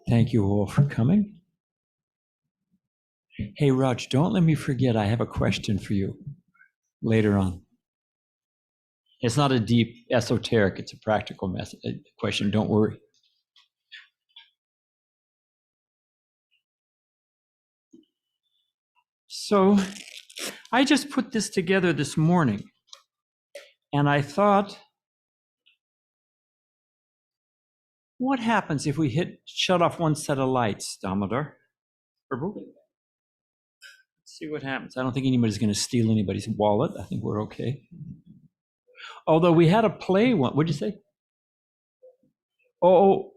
Thank you all for coming. Hey, Raj, don't let me forget, I have a question for you later on. It's not a deep esoteric, it's a practical question, don't worry. So I just put this together this morning, and I thought, what happens if we shut off one set of lights, Damodar? Let's see what happens. I don't think anybody's going to steal anybody's wallet. I think we're okay. Although we had a play one. What'd you say? Oh,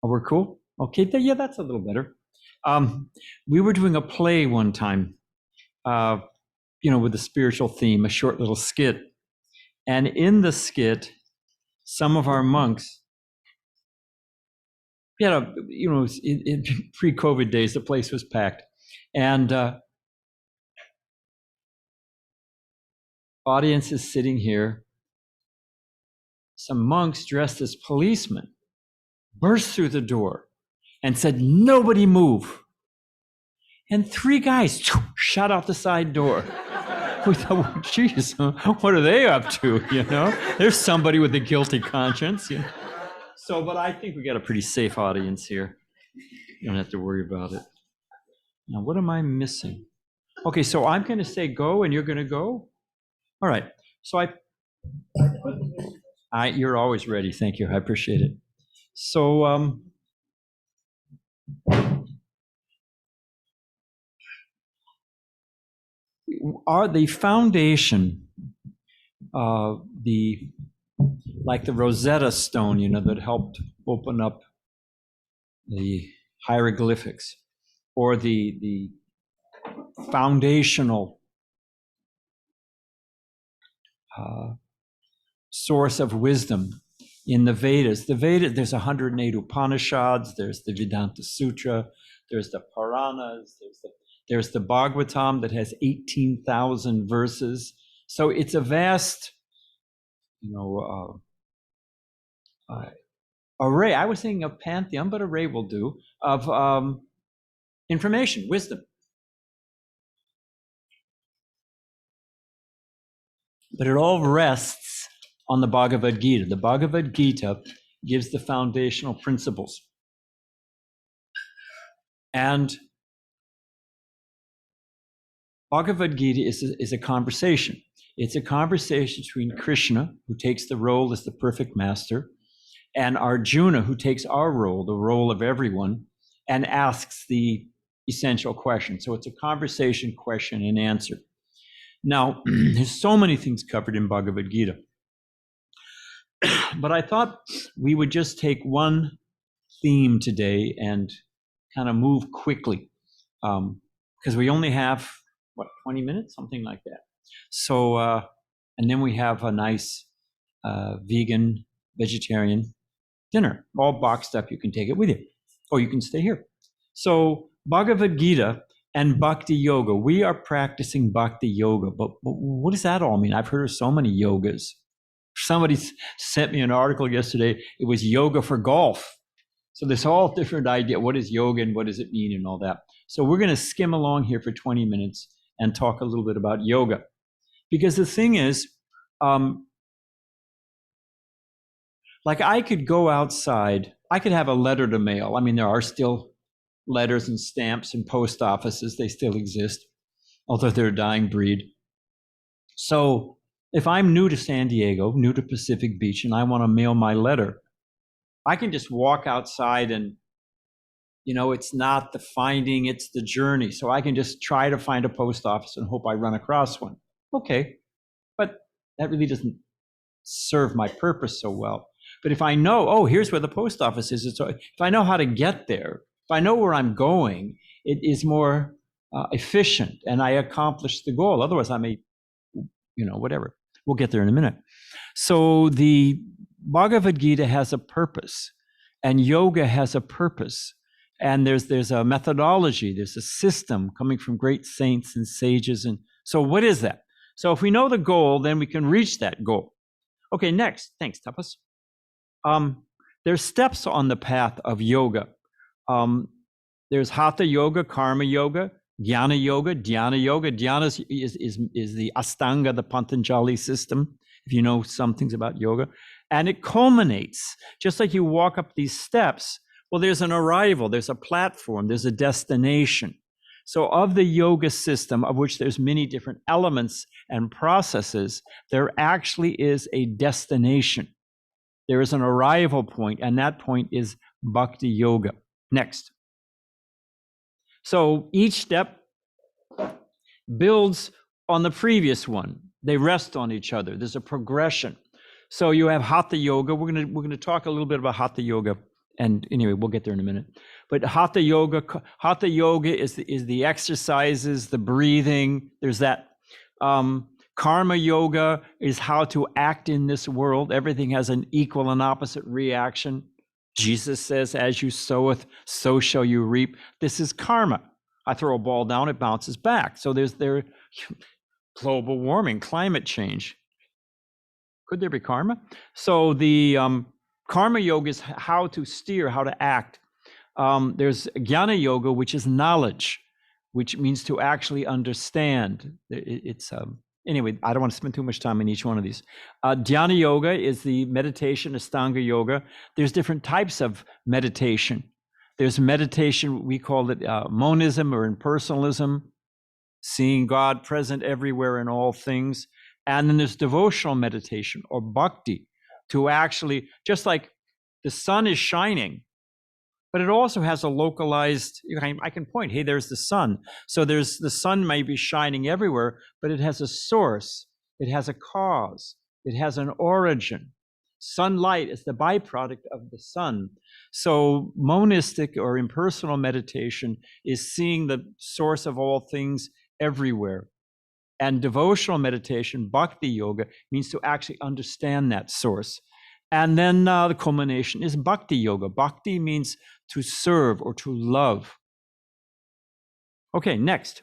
we're cool? Okay, yeah, that's a little better. We were doing a play one time, with a spiritual theme, a short little skit. And in the skit, some of our monks, in pre-COVID days, the place was packed. And audience is sitting here. Some monks dressed as policemen burst through the door and said, "Nobody move." And 3 guys shot out the side door. We thought, well, geez, what are they up to? There's somebody with a guilty conscience. So, but I think we got a pretty safe audience here. You don't have to worry about it. Now, what am I missing? Okay, so I'm going to say go, and you're going to go. All right. So you're always ready. Thank you. I appreciate it. So, the foundation, like the Rosetta Stone, that helped open up the hieroglyphics, or the foundational source of wisdom in the Vedas. There's 108 Upanishads, there's the Vedanta Sutra, there's the Puranas, there's the Bhagavatam that has 18,000 verses. So it's a vast, array. I was thinking of pantheon, but array will do, of information, wisdom. But it all rests on the Bhagavad Gita. The Bhagavad Gita gives the foundational principles. And Bhagavad Gita is a conversation. It's a conversation between Krishna, who takes the role as the perfect master, and Arjuna, who takes our role, the role of everyone, and asks the essential question. So it's a conversation, question, and answer. Now, there's so many things covered in Bhagavad Gita. But I thought we would just take one theme today and kind of move quickly, because we only have, 20 minutes? Something like that. So, and then we have a nice vegan, vegetarian dinner, all boxed up. You can take it with you, or you can stay here. So Bhagavad Gita and Bhakti Yoga. We are practicing Bhakti Yoga, but what does that all mean? I've heard of so many yogas. Somebody sent me an article yesterday. It was yoga for golf. So there's all different idea. What is yoga and what does it mean and all that? So we're going to skim along here for 20 minutes and talk a little bit about yoga. Because the thing is, like I could go outside, I could have a letter to mail. I mean, there are still letters and stamps and post offices. They still exist, although they're a dying breed. So if I'm new to San Diego, new to Pacific Beach, and I want to mail my letter, I can just walk outside and, it's not the finding, it's the journey. So I can just try to find a post office and hope I run across one. Okay, but that really doesn't serve my purpose so well. But if I know, here's where the post office is, if I know how to get there, if I know where I'm going, it is more efficient and I accomplish the goal. Otherwise I may, whatever. We'll get there in a minute. So the Bhagavad Gita has a purpose and yoga has a purpose. And there's a methodology, there's a system coming from great saints and sages. And so what is that? So if we know the goal, then we can reach that goal. Okay, next. Thanks, Tapas. There's steps on the path of yoga. There's Hatha Yoga, Karma Yoga, Jnana Yoga, Dhyana Yoga. Dhyana is the Astanga, the Patanjali system, if you know some things about yoga. And it culminates, just like you walk up these steps, well, there's an arrival, there's a platform, there's a destination. So of the yoga system, of which there's many different elements and processes, there actually is a destination. There is an arrival point, and that point is Bhakti Yoga. Next. So each step builds on the previous one. They rest on each other. There's a progression. So you have Hatha Yoga. We're going to talk a little bit about Hatha Yoga, and anyway, we'll get there in a minute. But Hatha Yoga is the exercises, the breathing. There's that. Karma Yoga is how to act in this world. Everything has an equal and opposite reaction. Jesus says, as you soweth, so shall you reap. This is karma. I throw a ball down, it bounces back. So there's global warming, climate change. Could there be karma? So the Karma Yoga is how to steer, how to act. There's Jnana Yoga, which is knowledge, which means to actually understand. Anyway, I don't want to spend too much time on each one of these. Dhyana Yoga is the meditation, Astanga Yoga. There's different types of meditation. There's meditation, we call it monism or impersonalism, seeing God present everywhere in all things. And then there's devotional meditation or bhakti, to actually, just like the sun is shining, but it also has a localized, I can point, hey, there's the sun. So the sun may be shining everywhere, but it has a source, it has a cause, it has an origin. Sunlight is the byproduct of the sun. So monistic or impersonal meditation is seeing the source of all things everywhere. And devotional meditation, Bhakti Yoga, means to actually understand that source. And then the culmination is Bhakti Yoga. Bhakti means to serve or to love. Okay, next.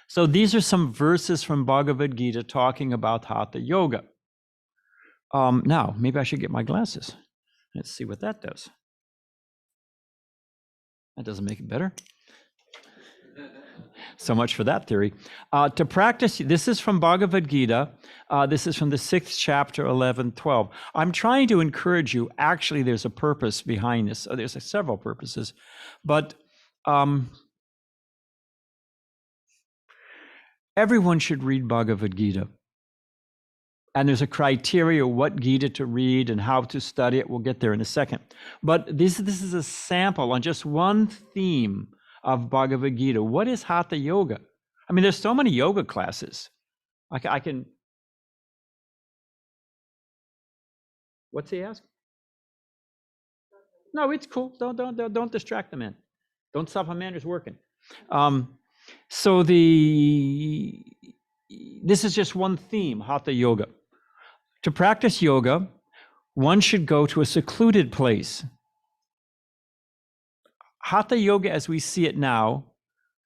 So these are some verses from Bhagavad Gita talking about Hatha Yoga. Now, maybe I should get my glasses. Let's see what that does. That doesn't make it better. So much for that theory. To practice, this is from Bhagavad Gita. This is from the 6th chapter, 11, 12. I'm trying to encourage you. Actually, there's a purpose behind this. There's several purposes. But everyone should read Bhagavad Gita. And there's a criteria what Gita to read and how to study it. We'll get there in a second. But this is a sample on just one theme of Bhagavad Gita. What is Hatha Yoga? I mean, there's so many yoga classes. I can. What's he ask? No, it's cool. Don't distract the man. Don't stop a man who's working. So this is just one theme, Hatha Yoga. To practice yoga, one should go to a secluded place. Hatha Yoga, as we see it now,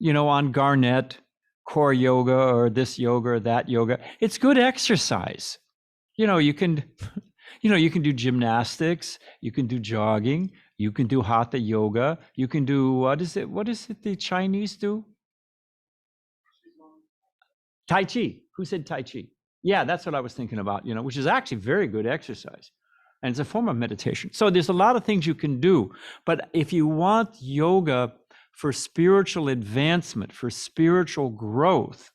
on Garnet, core yoga, or this yoga or that yoga, it's good exercise. You can do gymnastics, you can do jogging, you can do Hatha Yoga, you can do, what is it the Chinese do? Tai Chi. Who said Tai Chi? Yeah, that's what I was thinking about, which is actually very good exercise. And it's a form of meditation. So there's a lot of things you can do. But if you want yoga for spiritual advancement, for spiritual growth,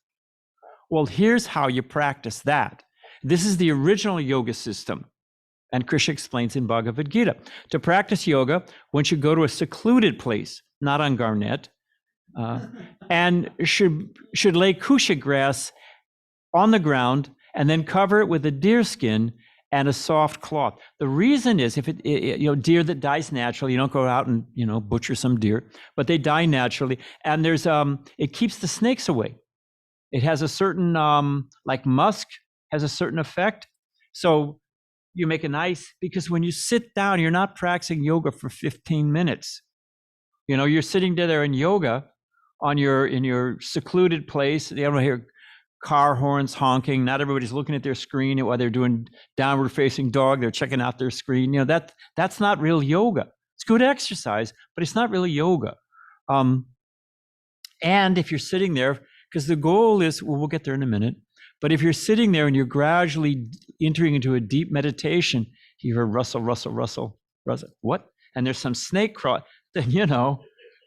well, here's how you practice that. This is the original yoga system. And Krishna explains in Bhagavad Gita. To practice yoga, one should go to a secluded place, not on Garnet, and should lay kusha grass on the ground and then cover it with a deer skin and a soft cloth. The reason is if deer that dies naturally, you don't go out and butcher some deer, but they die naturally, and there's it keeps the snakes away. It has a certain like musk has a certain effect. So you make because when you sit down, you're not practicing yoga for 15 minutes. You're sitting there in yoga in your secluded place. You don't hear car horns honking. Not everybody's looking at their screen while they're doing downward facing dog. They're checking out their screen. That's not real yoga. It's good exercise, but it's not really yoga. And if you're sitting there, because the goal is, well, we'll get there in a minute, but if you're sitting there and you're gradually entering into a deep meditation, you hear rustle, rustle, rustle, rustle, what? And there's some snake crawl, then,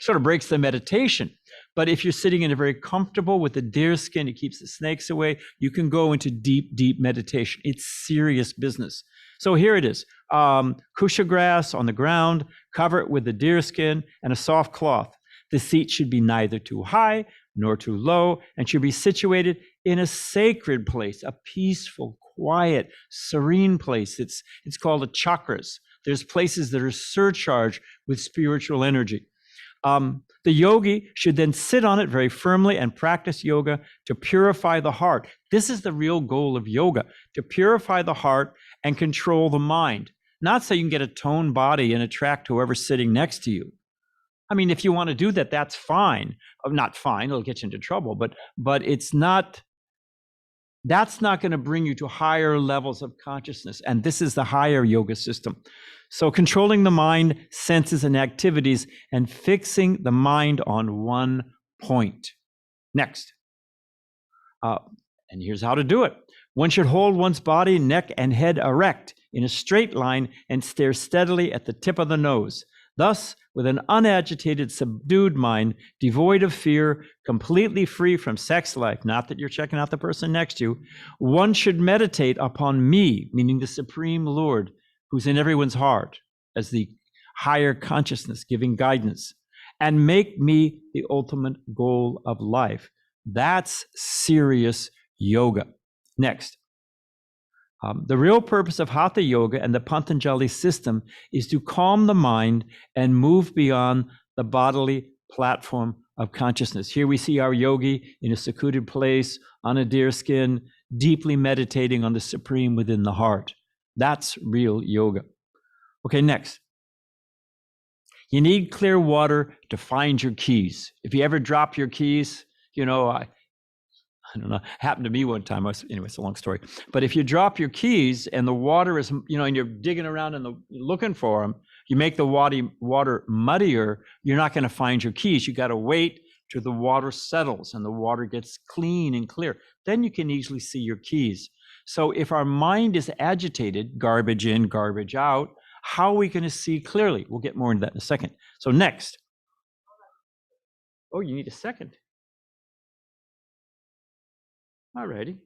sort of breaks the meditation. But if you're sitting in a very comfortable with the deer skin, it keeps the snakes away, you can go into deep, deep meditation. It's serious business. So here it is. Kusha grass on the ground, cover it with the deer skin and a soft cloth. The seat should be neither too high nor too low and should be situated in a sacred place, a peaceful, quiet, serene place. It's called the chakras. There's places that are surcharged with spiritual energy. The yogi should then sit on it very firmly and practice yoga to purify the heart. This is the real goal of yoga, to purify the heart and control the mind. Not so you can get a toned body and attract whoever's sitting next to you. I mean, if you want to do that, that's fine. Not fine, it'll get you into trouble, but it's not, that's not going to bring you to higher levels of consciousness. And this is the higher yoga system. So controlling the mind, senses, and activities, and fixing the mind on one point. Next. And here's how to do it. One should hold one's body, neck, and head erect in a straight line and stare steadily at the tip of the nose. Thus, with an unagitated, subdued mind, devoid of fear, completely free from sex life, not that you're checking out the person next to you, one should meditate upon me, meaning the Supreme Lord, who's in everyone's heart, as the higher consciousness giving guidance, and make me the ultimate goal of life. That's serious yoga. Next. The real purpose of Hatha Yoga and the Patanjali system is to calm the mind and move beyond the bodily platform of consciousness. Here we see our yogi in a secluded place on a deer skin, deeply meditating on the supreme within the heart. That's real yoga. Okay, next. You need clear water to find your keys. If you ever drop your keys, I don't know, happened to me one time. Anyway, it's a long story. But if you drop your keys and the water is, and you're digging around and looking for them, you make the water muddier, you're not going to find your keys. You got to wait till the water settles and the water gets clean and clear. Then you can easily see your keys. So if our mind is agitated, garbage in, garbage out, how are we going to see clearly? We'll get more into that in a second. So next. Oh, you need a second. All righty.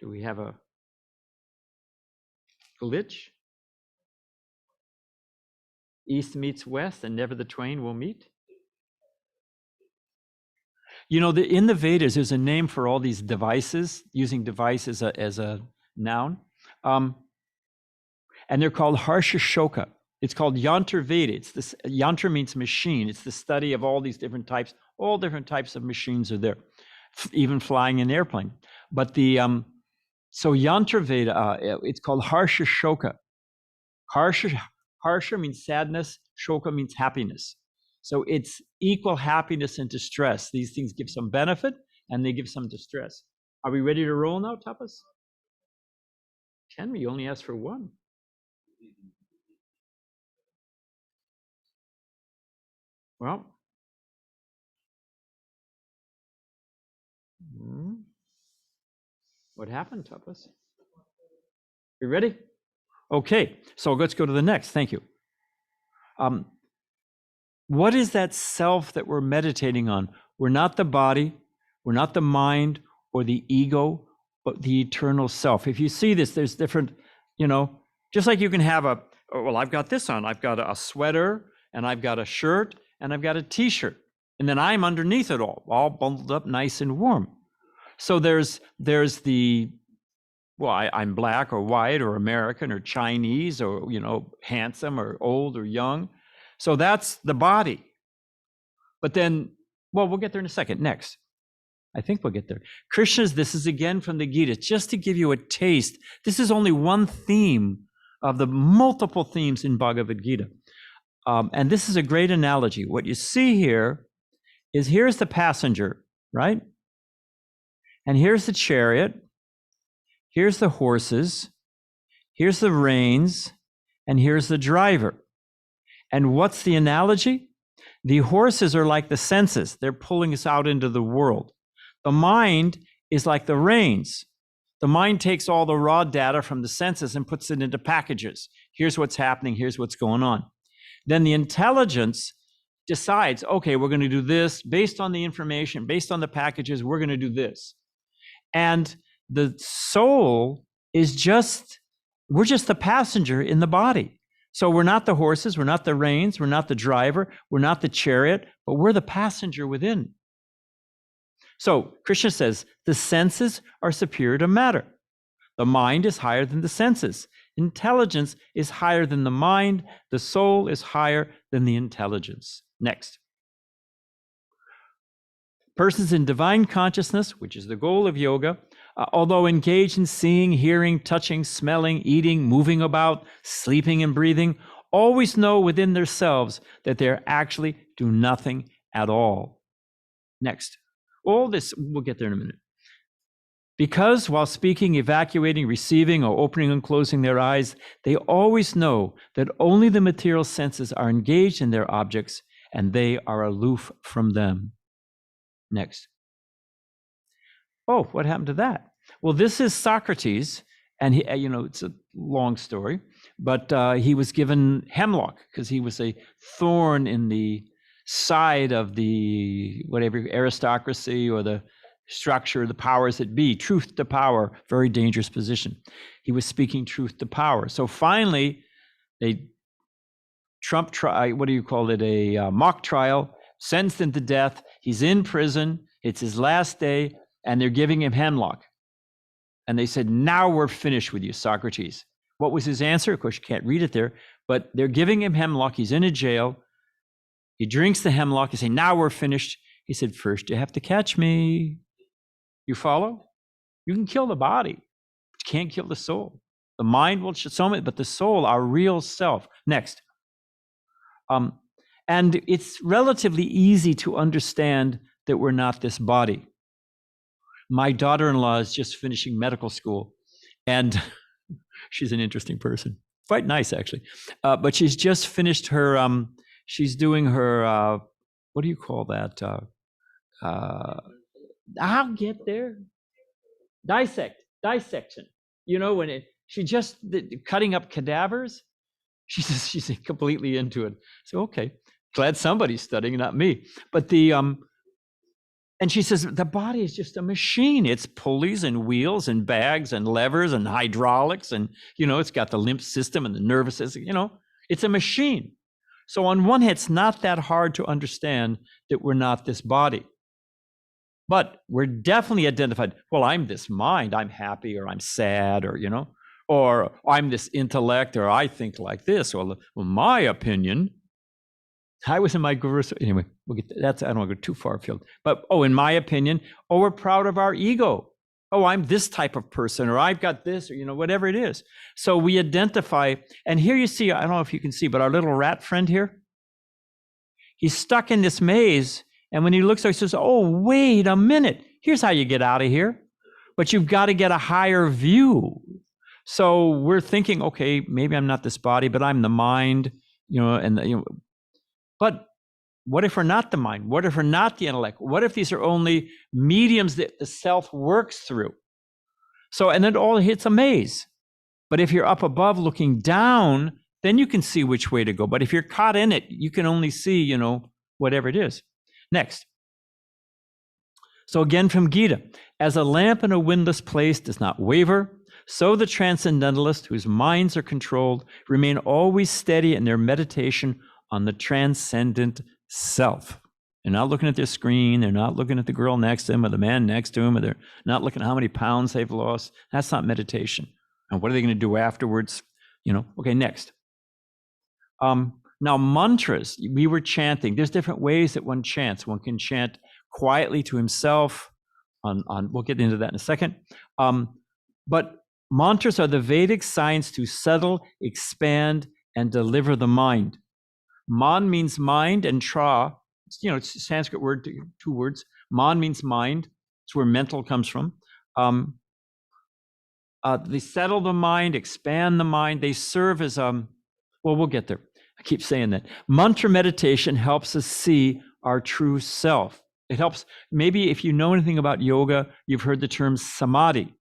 Do we have a glitch? East meets west and never the twain will meet? In the Vedas, there's a name for all these devices, using device as a noun. And they're called Harsha Shoka. It's called Yantra Veda. Yantra means machine. It's the study of all these different types. All different types of machines are there, even flying an airplane. But so Yantra Veda, it's called Harsha Shoka. Harsha means sadness. Shoka means happiness. So it's equal happiness and distress. These things give some benefit and they give some distress. Are we ready to roll now, Tapas? Can we? You only asked for one. Well, what happened, Tapas? You ready? Okay, so let's go to the next. Thank you. What is that self that we're meditating on? We're not the body, we're not the mind or the ego, but the eternal self. If you see this, there's different, just like you can have I've got this on. I've got a sweater and I've got a shirt and I've got a t-shirt. And then I'm underneath it all bundled up nice and warm. So there's I'm black or white or American or Chinese or, handsome or old or young. So that's the body. But then, we'll get there in a second. Next. I think we'll get there. Krishna's, this is again from the Gita, just to give you a taste. This is only one theme of the multiple themes in Bhagavad Gita. And this is a great analogy. What you see here is here's the passenger, right? And here's the chariot. Here's the horses. Here's the reins. And here's the driver. And what's the analogy? The horses are like the senses. They're pulling us out into the world. The mind is like the reins. The mind takes all the raw data from the senses and puts it into packages. Here's what's happening. Here's what's going on. Then the intelligence decides, okay, we're going to do this based on the information, based on the packages, we're going to do this. And the soul is we're just the passenger in the body. So we're not the horses, we're not the reins, we're not the driver, we're not the chariot, but we're the passenger within. So Krishna says, the senses are superior to matter. The mind is higher than the senses. Intelligence is higher than the mind. The soul is higher than the intelligence. Next. Persons in divine consciousness, which is the goal of yoga, although engaged in seeing, hearing, touching, smelling, eating, moving about, sleeping and breathing, always know within themselves that they actually do nothing at all. Next. All this, we'll get there in a minute. Because while speaking, evacuating, receiving, or opening and closing their eyes, they always know that only the material senses are engaged in their objects and they are aloof from them. Next. Oh, what happened to that? Well, this is Socrates, and he, it's a long story, but he was given hemlock because he was a thorn in the side of the whatever aristocracy or the structure, the powers that be, truth to power, very dangerous position. He was speaking truth to power. So finally, they Trump trial, what do you call it? A mock trial, sentenced him to death. He's in prison. It's his last day, and they're giving him hemlock. And they said, now we're finished with you, Socrates. What was his answer? Of course, you can't read it there, but they're giving him hemlock. He's in a jail. He drinks the hemlock. He say, now we're finished. He said, first you have to catch me. You follow? You can kill the body, but you can't kill the soul. The mind will show me, but the soul, our real self. Next. And it's relatively easy to understand that we're not this body. My daughter-in-law is just finishing medical school, and she's an interesting person. Quite nice, actually. But she's just finished her, she's doing her, what do you call that? I'll get there. Dissection. When she just cutting up cadavers, she says she's completely into it. So, okay, glad somebody's studying, not me. But and she says, the body is just a machine. It's pulleys and wheels and bags and levers and hydraulics. And, it's got the lymph system and the nervous system, it's a machine. So on one hand, it's not that hard to understand that we're not this body. But we're definitely identified. Well, I'm this mind. I'm happy, or I'm sad, or I'm this intellect, or I think like this. Well, my opinion, I was in my guru. Anyway, we'll get that's. I don't want to go too far afield. But in my opinion, we're proud of our ego. Oh, I'm this type of person, or I've got this, or whatever it is. So we identify. And here you see, I don't know if you can see, but our little rat friend here, he's stuck in this maze. And when he looks, he says, oh, wait a minute. Here's how you get out of here. But you've got to get a higher view. So we're thinking, okay, maybe I'm not this body, but I'm the mind, But what if we're not the mind? What if we're not the intellect? What if these are only mediums that the self works through? So, and then all hits a maze. But if you're up above looking down, then you can see which way to go. But if you're caught in it, you can only see, whatever it is. Next. So again from Gita, as a lamp in a windless place does not waver, so the transcendentalists whose minds are controlled remain always steady in their meditation on the transcendent self. They're not looking at their screen. They're not looking at the girl next to them or the man next to them, or they're not looking at how many pounds they've lost. That's not meditation. And what are they going to do afterwards? Okay, next. Now, mantras, we were chanting. There's different ways that one chants. One can chant quietly to himself. We'll get into that in a second. But mantras are the Vedic science to settle, expand, and deliver the mind. Man means mind, and tra, it's a Sanskrit word, two words. Man means mind. It's where mental comes from. They settle the mind, expand the mind. They serve as, we'll get there. I keep saying that. Mantra meditation helps us see our true self. It helps, maybe if you know anything about yoga, you've heard the term Samadhi.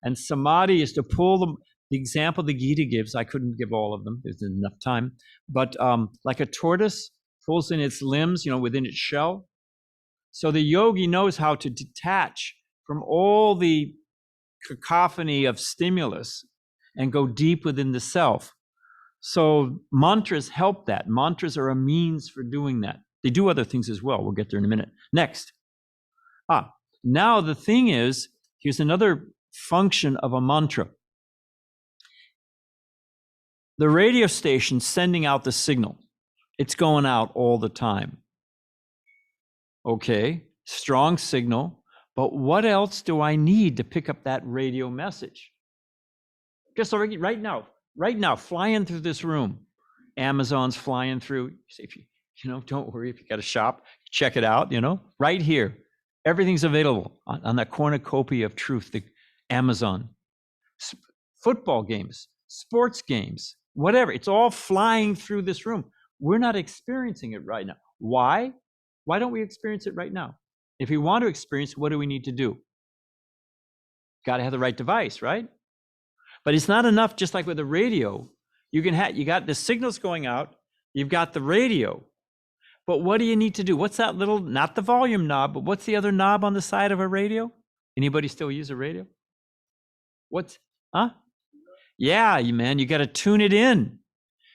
And Samadhi is to pull the example the Gita gives. I couldn't give all of them, there's enough time. But like a tortoise pulls in its limbs, within its shell. So the yogi knows how to detach from all the cacophony of stimulus and go deep within the self. So mantras help that. Mantras are a means for doing that. They do other things as well. We'll get there in a minute. Next. Now the thing is, here's another function of a mantra. The radio station's sending out the signal. It's going out all the time. Okay, strong signal, but what else do I need to pick up that radio message? Just already, right now, flying through this room, Amazon's flying through. If you don't worry, if you got a shop, check it out, right here. Everything's available on that cornucopia of truth, the Amazon. Football games, sports games, whatever. It's all flying through this room. We're not experiencing it right now. Why? Why don't we experience it right now? If we want to experience, what do we need to do? Got to have the right device, right? But it's not enough, just like with the radio. You got the signals going out, you've got the radio. But what do you need to do? What's that little, not the volume knob, but what's the other knob on the side of a radio? Anybody still use a radio? Yeah, man, you got to tune it in.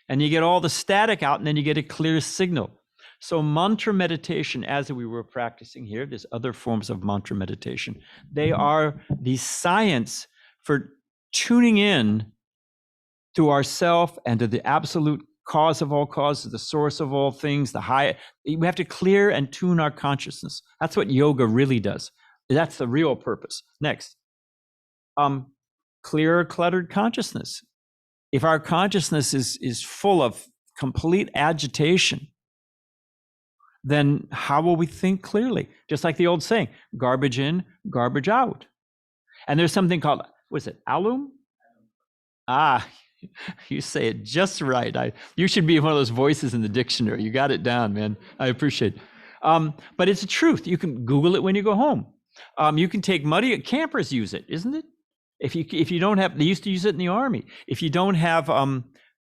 And you get all the static out, and then you get a clear signal. So mantra meditation, as we were practicing here, there's other forms of mantra meditation. They are the science for tuning in to ourself and to the absolute cause of all causes, the source of all things, we have to clear and tune our consciousness. That's what yoga really does. That's the real purpose. Next. Clear cluttered consciousness. If our consciousness is full of complete agitation, then how will we think clearly? Just like the old saying, garbage in, garbage out. And there's something called, alum? You say it just right. You should be one of those voices in the dictionary. You got it down, man. I appreciate it. But it's the truth. You can Google it when you go home. You can take muddy, campers use it, isn't it? If you don't have, they used to use it in the army. If you don't have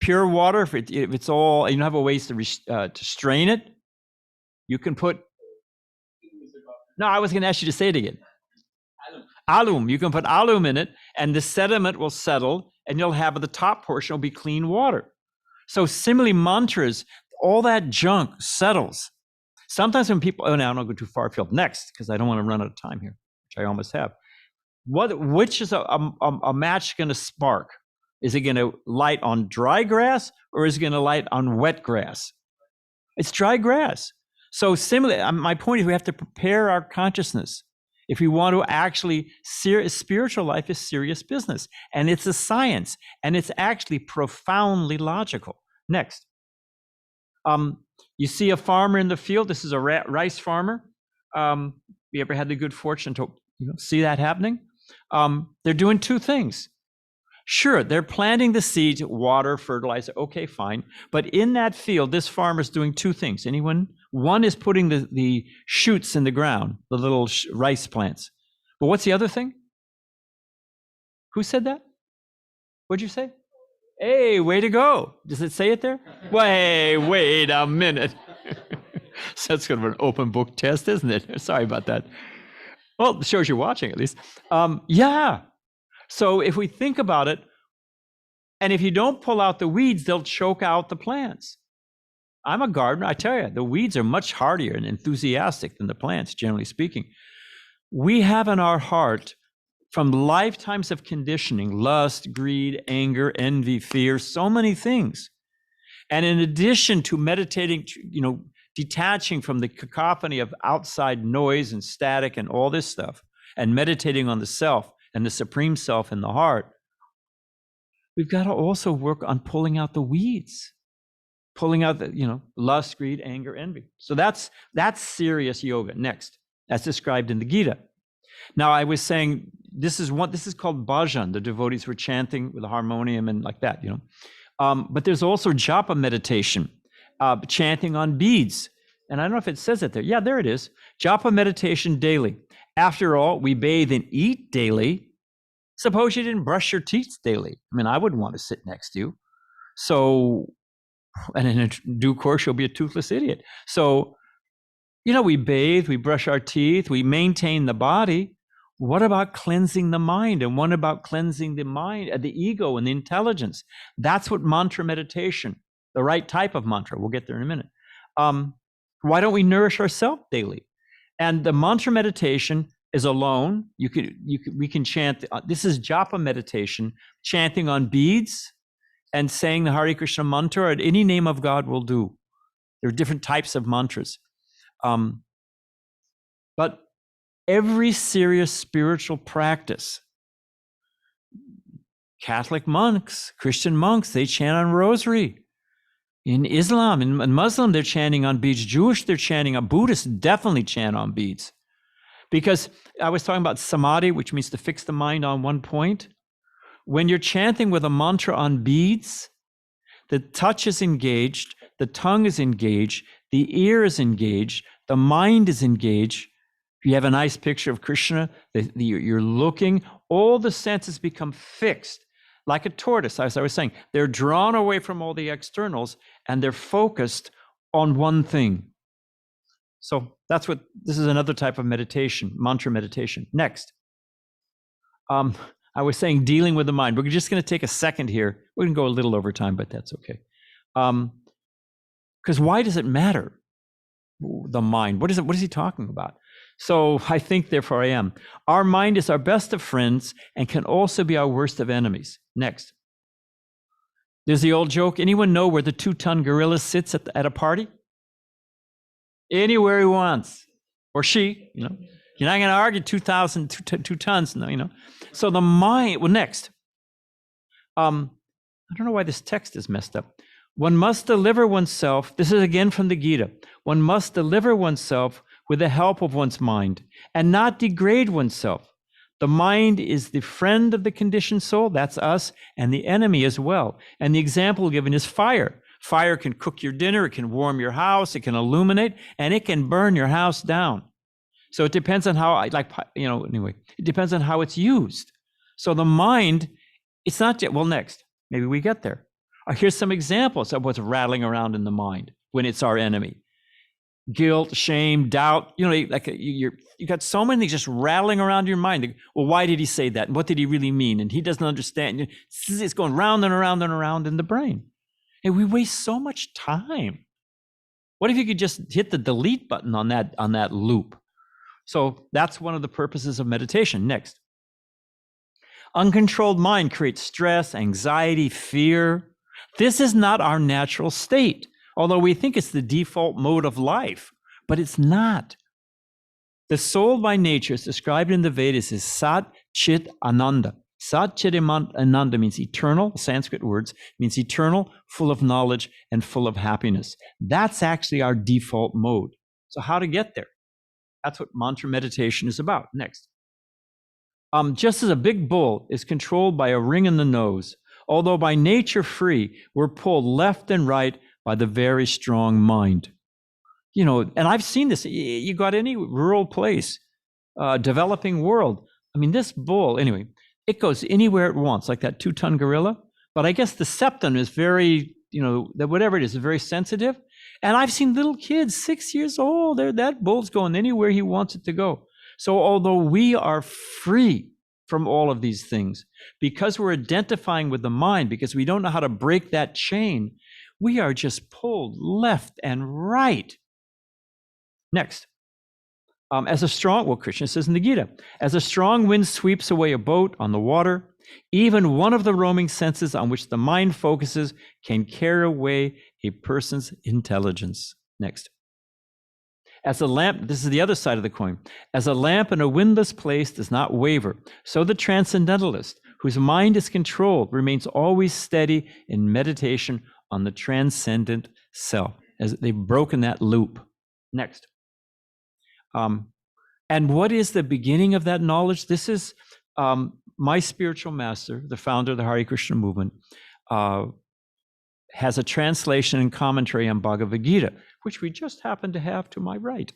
pure water, if it's all, you don't have a way to strain it, you can put. No, I was going to ask you to say it again. Alum. You can put alum in it, and the sediment will settle, and you'll have the top portion will be clean water. So similarly, mantras, all that junk settles. Sometimes when people, now I don't go too far afield. Next, because I don't want to run out of time here, which I almost have. Which is a match going to spark? Is it going to light on dry grass, or is it going to light on wet grass? It's dry grass. So similarly, my point is we have to prepare our consciousness. If we want to actually, spiritual life is serious business, and it's a science, and it's actually profoundly logical. Next. You see a farmer in the field. This is a rice farmer. You ever had the good fortune to see that happening? They're doing two things. Sure, they're planting the seeds, water, fertilizer. Okay, fine. But in that field, this farmer's doing two things. Anyone? One is putting the shoots in the ground, the little rice plants. But what's the other thing? Who said that? What'd you say? Hey, way to go. Does it say it there? Wait a minute. So that's kind of an open book test, isn't it? Sorry about that. Well, it shows you're watching at least. Yeah. So if we think about it, and if you don't pull out the weeds, they'll choke out the plants. I'm a gardener. I tell you, the weeds are much hardier and enthusiastic than the plants, generally speaking. We have in our heart, from lifetimes of conditioning, lust, greed, anger, envy, fear, so many things. And in addition to meditating, detaching from the cacophony of outside noise and static and all this stuff, and meditating on the self and the supreme self in the heart, we've got to also work on pulling out the weeds, pulling out the, lust, greed, anger, envy. So that's serious yoga. Next, that's described in the Gita. Now, I was saying this is called bhajan. The devotees were chanting with a harmonium and like that, But there's also japa meditation, chanting on beads. And I don't know if it says it there. Yeah, there it is. Japa meditation daily. After all, we bathe and eat daily. Suppose you didn't brush your teeth daily. I mean, I wouldn't want to sit next to you. So, and in due course, you'll be a toothless idiot. So, we bathe, we brush our teeth, we maintain the body. What about cleansing the mind? And what about cleansing the mind, the ego and the intelligence? That's what mantra meditation, the right type of mantra. We'll get there in a minute. Why don't we nourish ourselves daily? And the mantra meditation is alone. We can chant. This is japa meditation, chanting on beads and saying the Hare Krishna mantra or any name of God will do. There are different types of mantras. But every serious spiritual practice, Catholic monks, Christian monks, they chant on rosary. In Islam, in Muslim, they're chanting on beads. Jewish, they're chanting on. Buddhists definitely chant on beads. Because I was talking about Samadhi, which means to fix the mind on one point. When you're chanting with a mantra on beads, the touch is engaged, the tongue is engaged, the ear is engaged, the mind is engaged. If you have a nice picture of Krishna, you're looking, all the senses become fixed. Like a tortoise, as I was saying, they're drawn away from all the externals and they're focused on one thing. So this is another type of meditation, mantra meditation. Next, I was saying dealing with the mind. We're just going to take a second here. We can go a little over time, but that's okay. Because why does it matter? The mind. What is he talking about? So I think, therefore I am. Our mind is our best of friends and can also be our worst of enemies. Next. There's the old joke. Anyone know where the 2-ton gorilla sits at a party? Anywhere he wants. Or she, You're not going to argue 2 tons, So the mind, well, next. I don't know why this text is messed up. One must deliver oneself. This is again from the Gita. One must deliver oneself with the help of one's mind and not degrade oneself. The mind is the friend of the conditioned soul, that's us, and the enemy as well. And the example given is fire. Fire can cook your dinner, it can warm your house, it can illuminate, and it can burn your house down. So it depends on how, anyway, it depends on how it's used. So the mind, it's not yet, well, next, maybe we get there. Here's some examples of what's rattling around in the mind when it's our enemy. Guilt, shame, doubt, you got so many things just rattling around your mind. Well, why did he say that? And what did he really mean? And he doesn't understand. It's going round and around and around in the brain. And we waste so much time. What if you could just hit the delete button on that loop? So that's one of the purposes of meditation. Next. Uncontrolled mind creates stress, anxiety, fear. This is not our natural state. Although we think it's the default mode of life, but it's not. The soul by nature is described in the Vedas as Sat Chit Ananda. Sat Chit Ananda means eternal, Sanskrit words, means eternal, full of knowledge, and full of happiness. That's actually our default mode. So how to get there? That's what mantra meditation is about. Next. Just as a big bull is controlled by a ring in the nose, although by nature free, we're pulled left and right by the very strong mind. And I've seen this. You got any rural place, developing world. I mean, this bull, anyway, it goes anywhere it wants, like that 2-ton gorilla. But I guess the septum is very, whatever it is very sensitive. And I've seen little kids, 6 years old, that bull's going anywhere he wants it to go. So although we are free from all of these things, because we're identifying with the mind, because we don't know how to break that chain, we are just pulled left and right. Next. Krishna says in the Gita, as a strong wind sweeps away a boat on the water, even one of the roaming senses on which the mind focuses can carry away a person's intelligence. Next. As a lamp, this is the other side of the coin, as a lamp in a windless place does not waver, so the transcendentalist, whose mind is controlled, remains always steady in meditation on the transcendent self, as they've broken that loop. Next. And what is the beginning of that knowledge? This is my spiritual master, the founder of the Hare Krishna movement, has a translation and commentary on Bhagavad Gita, which we just happen to have to my right.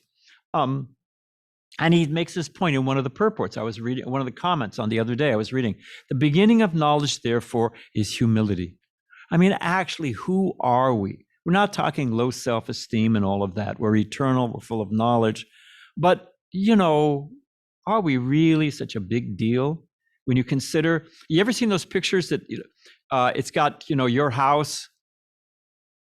And he makes this point in one of the purports. I was reading one of the comments on the other day. I was reading, the beginning of knowledge, therefore, is humility. I mean, actually, who are we? We're not talking low self-esteem and all of that. We're eternal. We're full of knowledge. But, you know, are we really such a big deal? When you consider, you ever seen those pictures that it's got, you know, your house,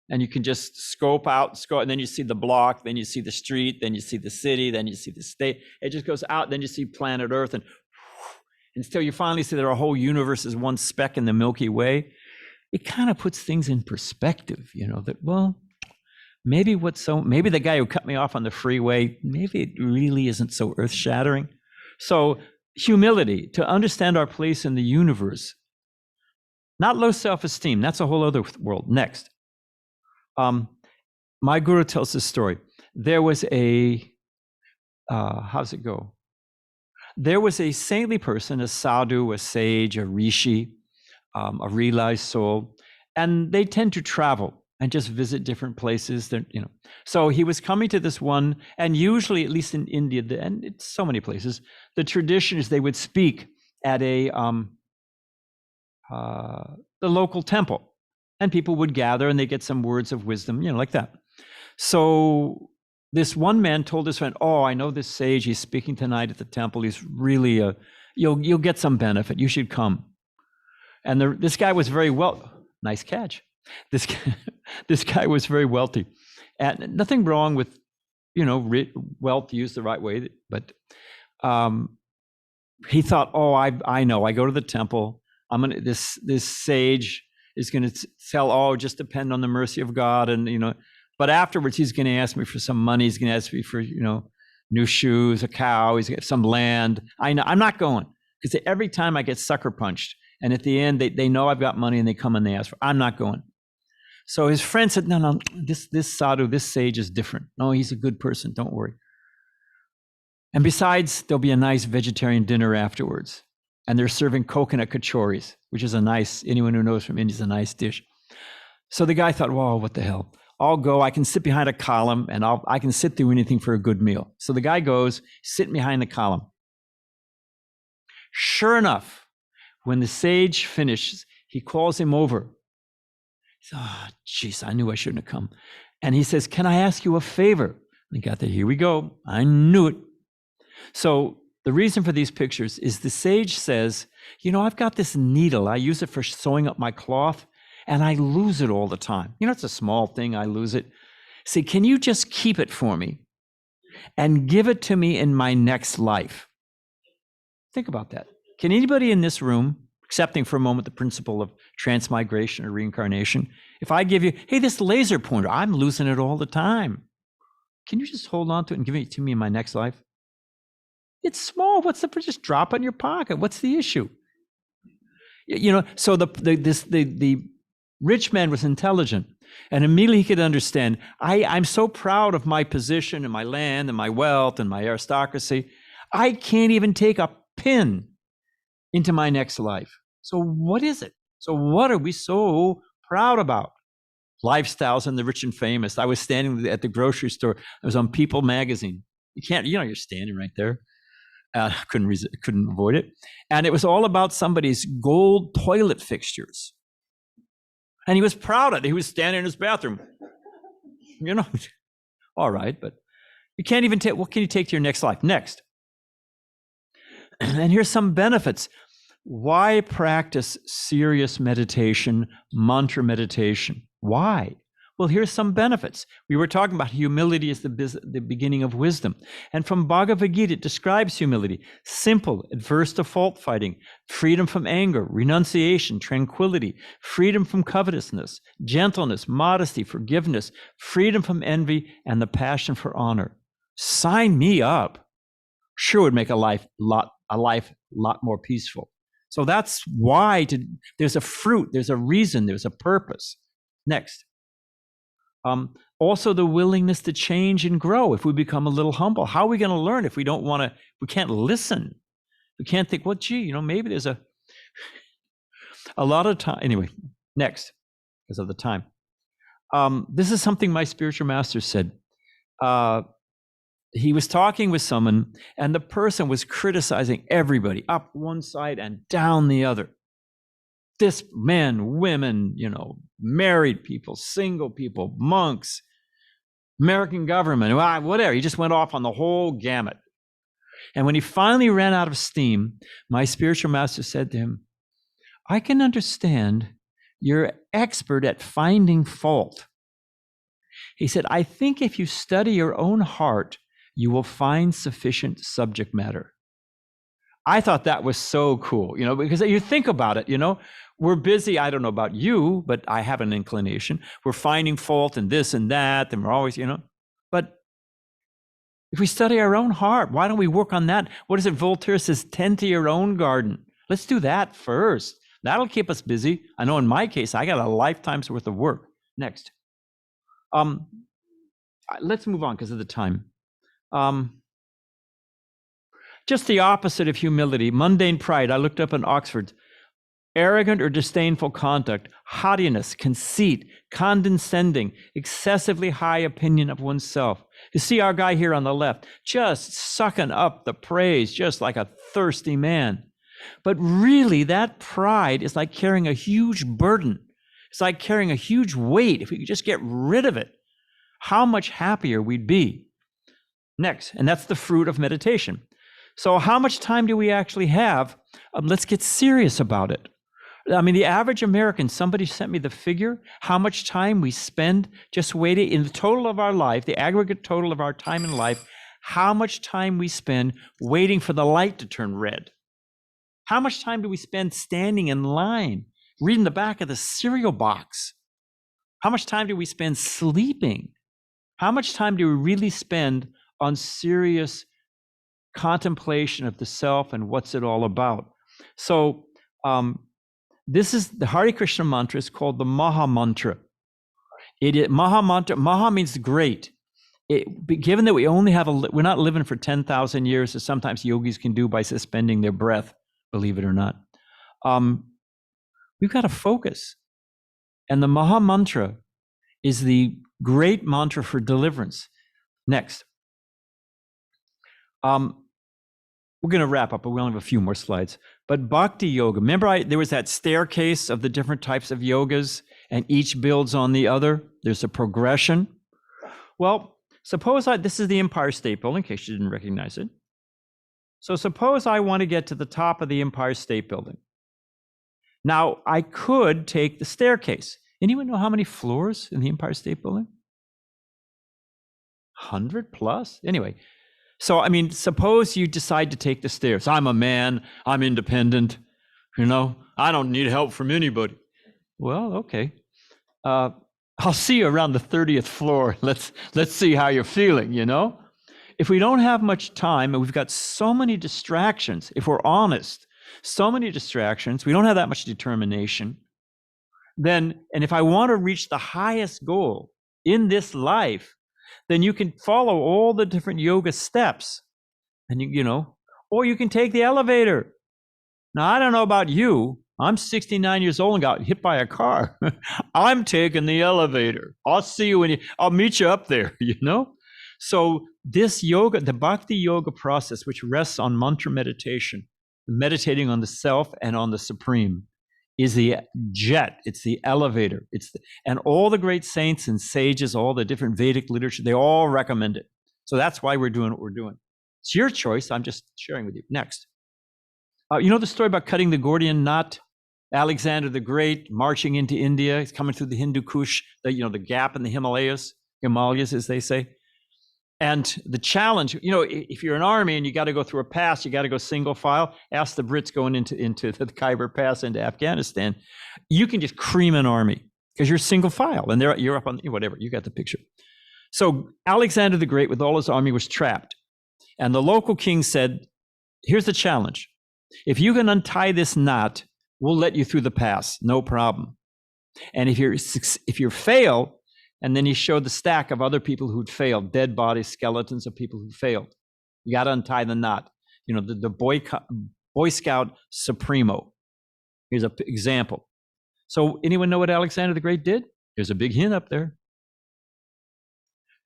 and you can just scope out, and then you see the block, then you see the street, then you see the city, then you see the state. It just goes out, then you see planet Earth, and until you finally see that our whole universe is one speck in the Milky Way. It kind of puts things in perspective, you know, that, well, maybe the guy who cut me off on the freeway, maybe it really isn't so earth-shattering. So humility, to understand our place in the universe, not low self-esteem, that's a whole other world. Next. My guru tells this story. There was how's it go? There was a saintly person, a sadhu, a sage, a rishi, a realized soul, and they tend to travel and just visit different places. You know, so he was coming to this one, and usually, at least in India, and it's so many places, the tradition is they would speak at the local temple. And people would gather and they get some words of wisdom, you know, like that. So this one man told his friend, "Oh, I know this sage. He's speaking tonight at the temple. He's really you'll get some benefit. You should come." And this guy was very nice catch. This guy was very wealthy, and nothing wrong with, you know, wealth used the right way. But he thought, "Oh, I know. I go to the temple. This sage is going to tell, oh, just depend on the mercy of God. And, you know, but afterwards, he's going to ask me for some money. He's going to ask me for, you know, new shoes, a cow, he's got some land. I know, I'm not going, because every time I get sucker punched. And at the end, they know I've got money and they come and they ask for, I'm not going. So his friend said, no, this sadhu, this sage is different. No, he's a good person. Don't worry. And besides, there'll be a nice vegetarian dinner afterwards. And they're serving coconut kachoris, which is anyone who knows from India, is a nice dish. So the guy thought, whoa, what the hell? I'll go, I can sit behind a column and I can sit through anything for a good meal. So the guy goes, sit behind the column. Sure enough, when the sage finishes, he calls him over. He says, oh, geez, I knew I shouldn't have come. And he says, can I ask you a favor? And he got there, here we go. I knew it. So the reason for these pictures is the sage says, you know, I've got this needle. I use it for sewing up my cloth, and I lose it all the time. You know, it's a small thing. I lose it. Say, can you just keep it for me and give it to me in my next life? Think about that. Can anybody in this room, accepting for a moment the principle of transmigration or reincarnation, if I give you, hey, this laser pointer, I'm losing it all the time. Can you just hold on to it and give it to me in my next life? It's small. Just drop it in your pocket. What's the issue? You know, so the rich man was intelligent, and immediately he could understand, I'm so proud of my position and my land and my wealth and my aristocracy. I can't even take a pin into my next life. So what is it? So what are we so proud about? Lifestyles and the rich and famous. I was standing at the grocery store. I was on People magazine. You're standing right there. Couldn't avoid it. And it was all about somebody's gold toilet fixtures. And he was proud of it. He was standing in his bathroom. You know, all right, but you can't even take, what can you take to your next life? Next. And here's some benefits. Why practice serious meditation, mantra meditation? Why? Well, here's some benefits. We were talking about humility as the beginning of wisdom. And from Bhagavad Gita, it describes humility. Simple, adverse to fault finding, freedom from anger, renunciation, tranquility, freedom from covetousness, gentleness, modesty, forgiveness, freedom from envy, and the passion for honor. Sign me up. Sure would make a life a lot more peaceful. So that's why there's a fruit, there's a reason, there's a purpose. Next. Also the willingness to change and grow. If we become a little humble, how are we going to learn if we can't listen? We can't think, well, gee, you know, maybe there's a lot of time. Anyway, next, because of the time. This is something my spiritual master said. He was talking with someone, and the person was criticizing everybody, up one side and down the other. This men, women, married people, single people, monks, American government, whatever. He just went off on the whole gamut. And when he finally ran out of steam, my spiritual master said to him, I can understand you're expert at finding fault. He said, I think if you study your own heart, you will find sufficient subject matter. I thought that was so cool, because you think about it, we're busy. I don't know about you, but I have an inclination. We're finding fault in this and that, and we're always, but if we study our own heart, why don't we work on that? What is it? Voltaire says, tend to your own garden. Let's do that first. That'll keep us busy. I know in my case, I got a lifetime's worth of work. Next. Let's move on because of the time. Just the opposite of humility, mundane pride. I looked up in Oxford. Arrogant or disdainful conduct, haughtiness, conceit, condescending, excessively high opinion of oneself. You see our guy here on the left, just sucking up the praise, just like a thirsty man. But really, that pride is like carrying a huge burden. It's like carrying a huge weight. If we could just get rid of it, how much happier we'd be. Next, and that's the fruit of meditation. So how much time do we actually have? Let's get serious about it. I mean, the average American, somebody sent me the figure, how much time we spend just waiting in the total of our life, the aggregate total of our time in life, how much time we spend waiting for the light to turn red. How much time do we spend standing in line, reading the back of the cereal box? How much time do we spend sleeping? How much time do we really spend on serious contemplation of the self and what's it all about? So this is the Hare Krishna mantra is called the Maha Mantra. Maha Mantra, Maha means great. Given that we only have we're not living for 10,000 years, as sometimes yogis can do by suspending their breath, believe it or not. We've got to focus. And the Maha Mantra is the great mantra for deliverance. Next. We're going to wrap up, but we only have a few more slides. But Bhakti Yoga, remember there was that staircase of the different types of yogas, and each builds on the other. There's a progression. Well, suppose this is the Empire State Building, in case you didn't recognize it. So suppose I want to get to the top of the Empire State Building. Now, I could take the staircase. Anyone know how many floors in the Empire State Building? 100 plus? Anyway. So, I mean, suppose you decide to take the stairs. I'm a man, I'm independent, I don't need help from anybody. Well, okay. I'll see you around the 30th floor. Let's see how you're feeling, If we don't have much time and we've got so many distractions, if we're honest, so many distractions, we don't have that much determination, and if I want to reach the highest goal in this life, then you can follow all the different yoga steps and or you can take the elevator. Now, I don't know about you. I'm 69 years old and got hit by a car. I'm taking the elevator. I'll see you I'll meet you up there, So this yoga, the Bhakti yoga process, which rests on mantra meditation, meditating on the self and on the supreme, is the jet, it's the elevator, and all the great saints and sages, all the different Vedic literature, they all recommend it. So that's why we're doing what we're doing. It's your choice, I'm just sharing with you. Next. You know the story about cutting the Gordian knot? Alexander the Great marching into India, he's coming through the Hindu Kush, the gap in the Himalayas as they say. And the challenge, if you're an army and you got to go through a pass, you got to go single file. Ask the Brits going into the Khyber Pass into Afghanistan. You can just cream an army because you're single file and you're up on whatever. You got the picture. So Alexander the Great with all his army was trapped. And the local king said, here's the challenge. If you can untie this knot, we'll let you through the pass. No problem. And if you fail, and then he showed the stack of other people who'd failed, dead bodies, skeletons of people who failed. You got to untie the knot. The Boy Scout Supremo. Here's an example. So anyone know what Alexander the Great did? Here's a big hint up there.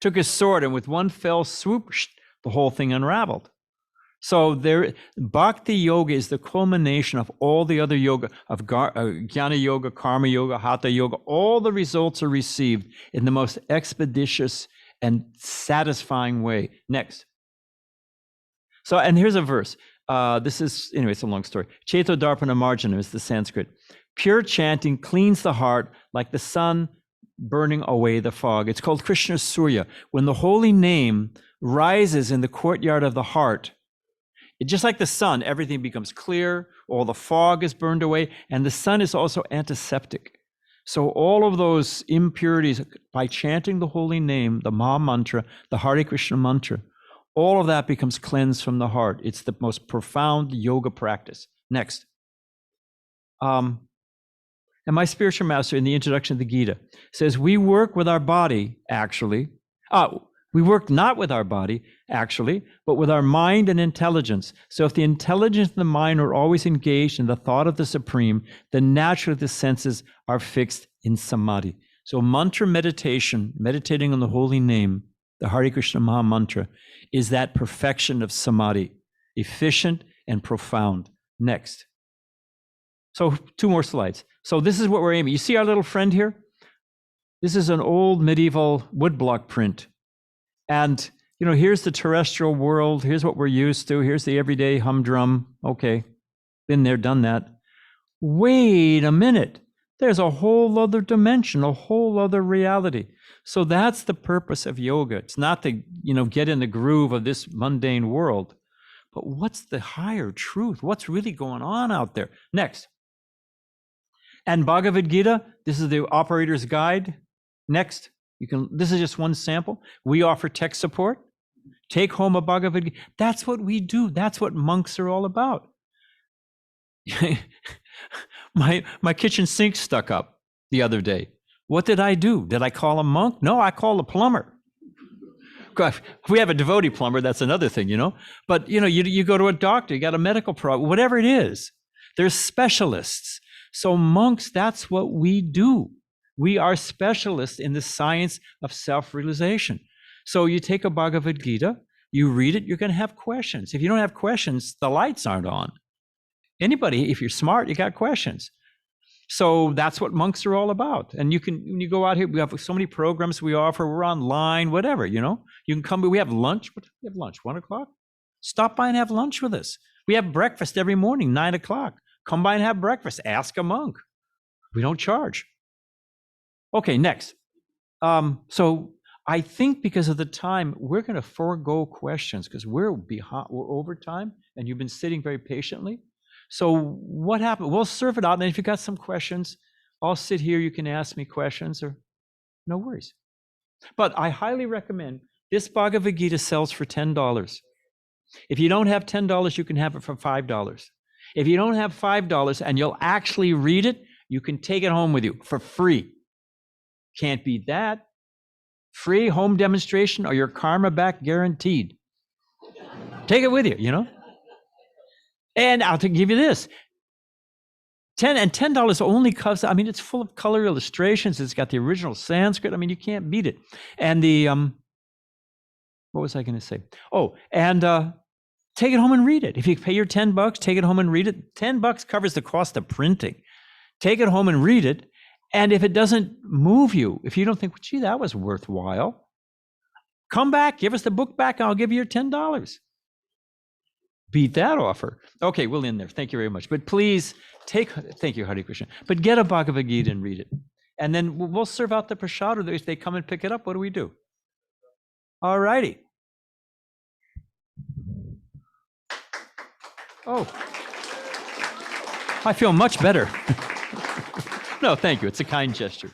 Took his sword, and with one fell swoop, the whole thing unraveled. So Bhakti Yoga is the culmination of all the other yoga, of Jnana Yoga, Karma Yoga, Hatha Yoga. All the results are received in the most expeditious and satisfying way. Next. So, and here's a verse. This is, anyway, it's a long story. Cheto Darpana Marjanam is the Sanskrit. Pure chanting cleans the heart like the sun burning away the fog. It's called Krishna Surya. When the holy name rises in the courtyard of the heart, just like the sun, everything becomes clear, all the fog is burned away, and the sun is also antiseptic. So all of those impurities, by chanting the holy name, the Maha Mantra, the Hare Krishna mantra, all of that becomes cleansed from the heart. It's the most profound yoga practice. Next. And my spiritual master in the introduction to the Gita says, we work with our body, actually. We work not with our body, actually, but with our mind and intelligence. So if the intelligence and the mind are always engaged in the thought of the Supreme, then naturally the senses are fixed in Samadhi. So mantra meditation, meditating on the holy name, the Hare Krishna Maha Mantra, is that perfection of Samadhi, efficient and profound. Next. So 2 more slides. So this is what we're aiming. You see our little friend here? This is an old medieval woodblock print. And, you know, here's the terrestrial world. Here's what we're used to. Here's the everyday humdrum. Okay, been there, done that. Wait a minute. There's a whole other dimension, a whole other reality. So that's the purpose of yoga. It's not to, you know, get in the groove of this mundane world, but what's the higher truth? What's really going on out there? Next. And Bhagavad Gita, this is the operator's guide. Next. This is just one sample. We offer tech support. Take home a Bhagavad Gita. That's what we do. That's what monks are all about. My kitchen sink stuck up the other day. What did I do? Did I call a monk? No, I called a plumber. If we have a devotee plumber, that's another thing, you know. But, you know, you go to a doctor, you got a medical problem, whatever it is. There's specialists. So monks, that's what we do. We are specialists in the science of self-realization. So you take a Bhagavad Gita, you read it, you're going to have questions. If you don't have questions, the lights aren't on. Anybody, if you're smart, you got questions. So that's what monks are all about. And you can, when you go out here, we have so many programs we offer. We're online, whatever, you know. You can come, we have lunch. What do we have lunch? 1 o'clock? Stop by and have lunch with us. We have breakfast every morning, 9 o'clock. Come by and have breakfast. Ask a monk. We don't charge. Okay, next. So I think because of the time, we're going to forego questions because we're behind, we're over time, and you've been sitting very patiently. So what happened? We'll serve it out, and if you've got some questions, I'll sit here. You can ask me questions, or no worries. But I highly recommend this Bhagavad Gita sells for $10. If you don't have $10, you can have it for $5. If you don't have $5 and you'll actually read it, you can take it home with you for free. Can't beat that. Free home demonstration or your karma back guaranteed. Take it with you, you know. And I'll give you this. $10 only covers, I mean, it's full of color illustrations. It's got the original Sanskrit. I mean, you can't beat it. And the, what was I going to say? Oh, and take it home and read it. If you pay your $10, take it home and read it. $10 covers the cost of printing. Take it home and read it. And if it doesn't move you, if you don't think, gee, that was worthwhile, come back, give us the book back, and I'll give you your $10. Beat that offer. Okay, we'll end there. Thank you very much. But please thank you, Hare Krishna. But get a Bhagavad Gita and read it. And then we'll serve out the prasad. If they come and pick it up, what do we do? All righty. Oh, I feel much better. No, thank you. It's a kind gesture.